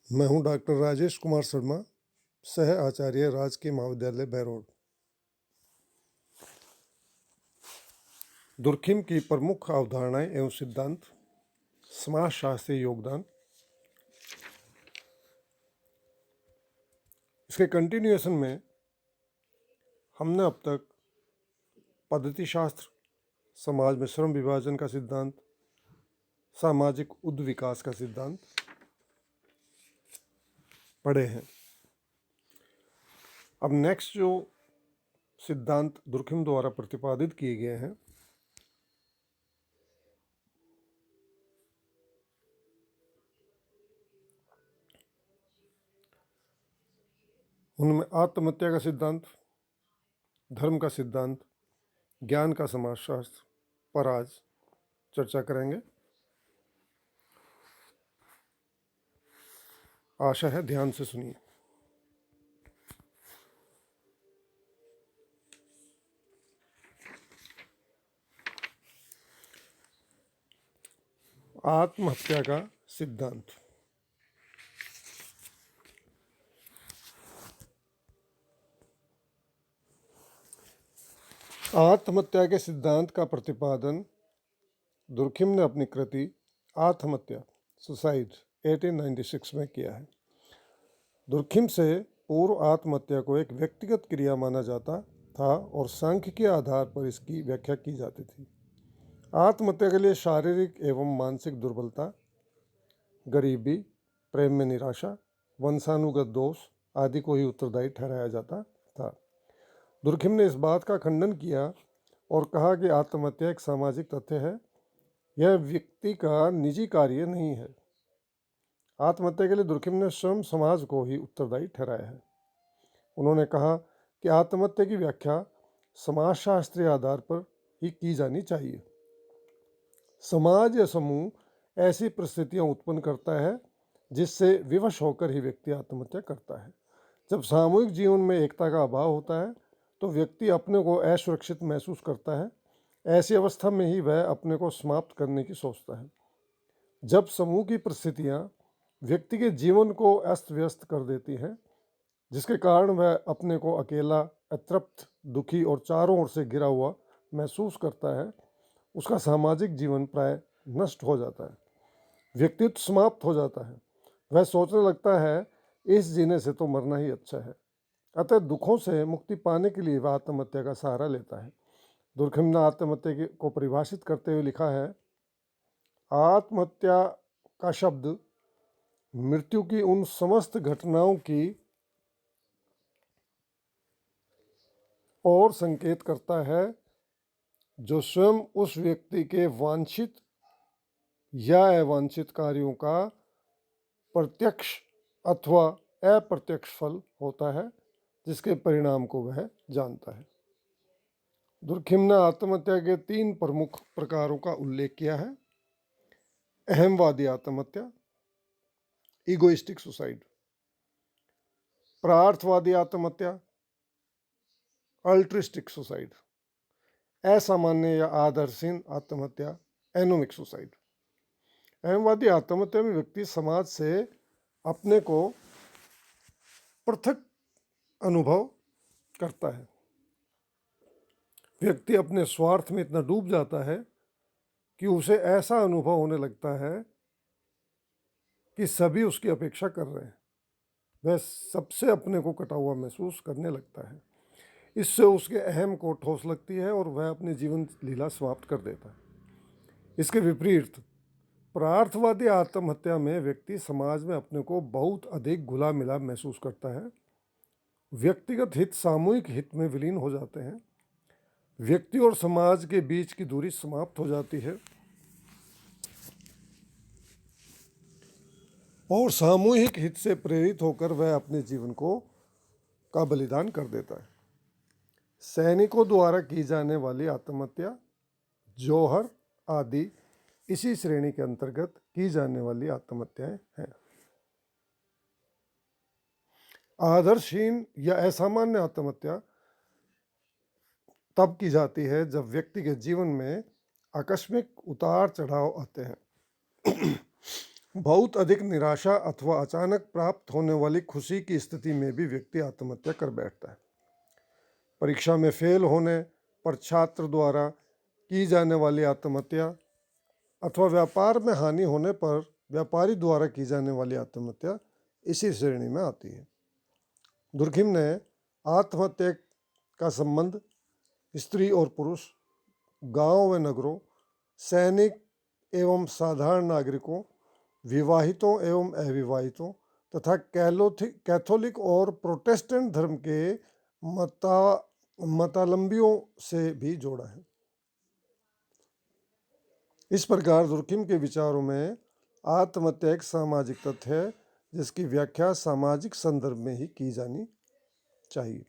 मैं हूं डॉक्टर राजेश कुमार शर्मा, सह आचार्य राजकीय महाविद्यालय बहरोड। दुर्खिम की प्रमुख अवधारणाएं एवं सिद्धांत, समाजशास्त्रीय योगदान। इसके कंटिन्यूएशन में हमने अब तक पद्धति शास्त्र, समाज में श्रम विभाजन का सिद्धांत, सामाजिक उद्विकास का सिद्धांत पढ़े हैं। अब नेक्स्ट जो सिद्धांत दुर्खिम द्वारा प्रतिपादित किए गए हैं उनमें आत्महत्या का सिद्धांत, धर्म का सिद्धांत, ज्ञान का समाजशास्त्र पर आज चर्चा करेंगे। आशा है ध्यान से सुनिए। आत्महत्या का सिद्धांत। आत्महत्या के सिद्धांत का प्रतिपादन दुर्खिम ने अपनी कृति आत्महत्या सुसाइड 1896 में किया है। दुर्खिम से पूर्व आत्महत्या को एक व्यक्तिगत क्रिया माना जाता था और सांख्य के आधार पर इसकी व्याख्या की जाती थी। आत्महत्या के लिए शारीरिक एवं मानसिक दुर्बलता, गरीबी, प्रेम में निराशा, वंशानुगत दोष आदि को ही उत्तरदायी ठहराया जाता था। दुर्खिम ने इस बात का खंडन किया और कहा कि आत्महत्या एक सामाजिक तथ्य है, यह व्यक्ति का निजी कार्य नहीं है। आत्महत्या के लिए दुर्खिम ने स्वयं समाज को ही उत्तरदायी ठहराया है। उन्होंने कहा कि आत्महत्या की व्याख्या समाजशास्त्रीय आधार पर ही की जानी चाहिए। समाज या समूह ऐसी परिस्थितियां उत्पन्न करता है जिससे विवश होकर ही व्यक्ति आत्महत्या करता है। जब सामूहिक जीवन में एकता का अभाव होता है तो व्यक्ति अपने को असुरक्षित महसूस करता है। ऐसी अवस्था में ही वह अपने को समाप्त करने की सोचता है। जब समूह की परिस्थितियां व्यक्ति के जीवन को अस्त व्यस्त कर देती हैं, जिसके कारण वह अपने को अकेला, अतृप्त, दुखी और चारों ओर से घिरा हुआ महसूस करता है, उसका सामाजिक जीवन प्राय नष्ट हो जाता है, व्यक्तित्व समाप्त हो जाता है। वह सोचने लगता है इस जीने से तो मरना ही अच्छा है। अतः दुखों से मुक्ति पाने के लिए वह आत्महत्या का सहारा लेता है। दुर्खिम ने आत्महत्या को परिभाषित करते हुए लिखा है, आत्महत्या का शब्द मृत्यु की उन समस्त घटनाओं की ओर संकेत करता है जो स्वयं उस व्यक्ति के वांछित या अवांछित कार्यों का प्रत्यक्ष अथवा अप्रत्यक्ष फल होता है, जिसके परिणाम को वह जानता है। दुर्खिम ने आत्महत्या के 3 प्रमुख प्रकारों का उल्लेख किया है। अहमवादी आत्महत्या, इगोइस्टिक सुसाइड; परार्थवादी आत्महत्या, अल्ट्रिस्टिक सुसाइड; असामान्य या आदर्शहीन आत्महत्या, एनोमिक सुसाइड। अहमवादी आत्महत्या में व्यक्ति समाज से अपने को पृथक अनुभव करता है। व्यक्ति अपने स्वार्थ में इतना डूब जाता है कि उसे ऐसा अनुभव होने लगता है कि सभी उसकी अपेक्षा कर रहे हैं। वह सबसे अपने को कटा हुआ महसूस करने लगता है। इससे उसके अहम को ठोस लगती है और वह अपनी जीवन लीला समाप्त कर देता है। इसके विपरीत परार्थवादी आत्महत्या में व्यक्ति समाज में अपने को बहुत अधिक घुला मिला महसूस करता है। व्यक्तिगत हित सामूहिक हित में विलीन हो जाते हैं। व्यक्ति और समाज के बीच की दूरी समाप्त हो जाती है और सामूहिक हित से प्रेरित होकर वह अपने जीवन का बलिदान कर देता है। सैनिकों द्वारा की जाने वाली आत्महत्या, जौहर आदि इसी श्रेणी के अंतर्गत की जाने वाली आत्महत्याएं हैं। आदर्शहीन या असामान्य आत्महत्या तब की जाती है जब व्यक्ति के जीवन में आकस्मिक उतार चढ़ाव आते हैं। बहुत अधिक निराशा अथवा अचानक प्राप्त होने वाली खुशी की स्थिति में भी व्यक्ति आत्महत्या कर बैठता है। परीक्षा में फेल होने पर छात्र द्वारा की जाने वाली आत्महत्या अथवा व्यापार में हानि होने पर व्यापारी द्वारा की जाने वाली आत्महत्या इसी श्रेणी में आती है। दुर्खिम ने आत्महत्या का संबंध स्त्री और पुरुष, गांव व नगरों, सैनिक एवं साधारण नागरिकों, विवाहितों एवं अविवाहितों तथा कैथोलिक और प्रोटेस्टेंट धर्म के मतावलंबियों से भी जोड़ा है। इस प्रकार दुर्खिम के विचारों में आत्महत्या एक सामाजिक तथ्य है जिसकी व्याख्या सामाजिक संदर्भ में ही की जानी चाहिए।